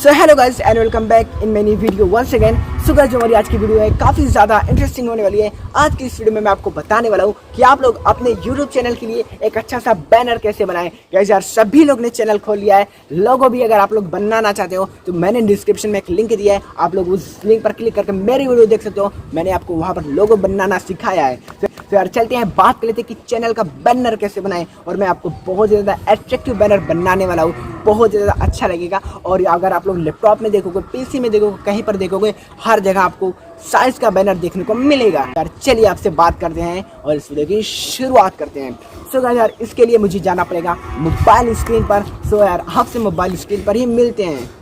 So hello guys and welcome back in many video once again. So guys जो हमारी आज की video है काफ़ी ज़्यादा इंटरेस्टिंग होने वाली है। आज की इस वीडियो में मैं आपको बताने वाला हूँ कि आप लोग अपने YouTube चैनल के लिए एक अच्छा सा बैनर कैसे बनाएं। गाइस यार सभी लोग ने चैनल खोल लिया है, लोगो भी अगर आप लोग बनाना चाहते हो तो मैंने डिस्क्रिप्शन में एक लिंक दिया है, आप लोग उस लिंक पर क्लिक करके मेरी वीडियो देख सकते हो। मैंने आपको वहाँ पर लोगो बनाना सिखाया है। तो यार चलते हैं बात कर लेते हैं कि चैनल का बैनर कैसे बनाएं। और मैं आपको बहुत ज़्यादा अट्रैक्टिव बैनर बनाने वाला हूँ, बहुत ज़्यादा अच्छा लगेगा। और अगर आप लोग लैपटॉप में देखोगे, पीसी में देखोगे, कहीं पर देखोगे, हर जगह आपको साइज का बैनर देखने को मिलेगा। यार चलिए आपसे बात करते हैं और इस वीडियो की शुरुआत करते हैं। सो गाइस यार इसके लिए मुझे जाना पड़ेगा मोबाइल स्क्रीन पर। सो यार आपसे मोबाइल स्क्रीन पर ही मिलते हैं।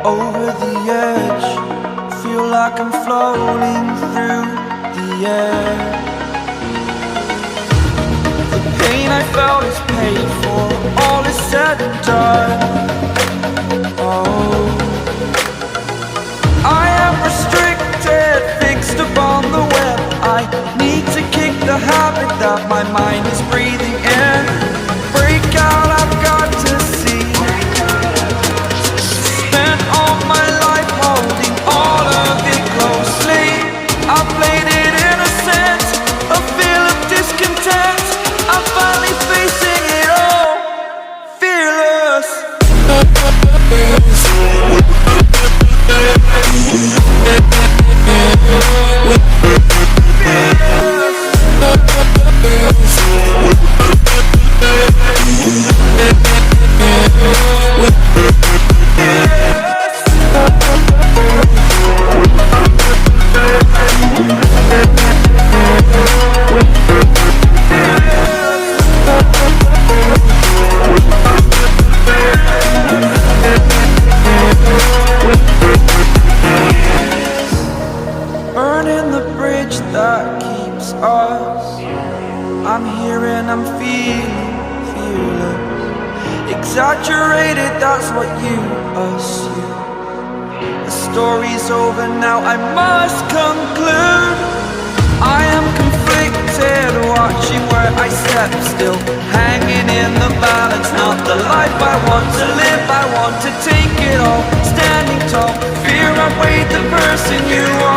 Over the edge, feel like I'm floating through the air. The pain I felt is paid for, all is said and done. Oh, I am restricted, fixed upon the web. I need to kick the habit that my mind is breathing in. Break out, I've got to see. Spent all my life holding all of it closely. I played it innocent, a feel of discontent. I'm finally facing it all, fearless. Burning the bridge that keeps us. I'm here and I'm feeling fearless. Exaggerated, that's what you assume. The story's over now, I must conclude. I am conflicted, watching where I step still, hanging in the balance. Not the life I want to live, I want to take it all. Standing tall, fear I weighed the person you are.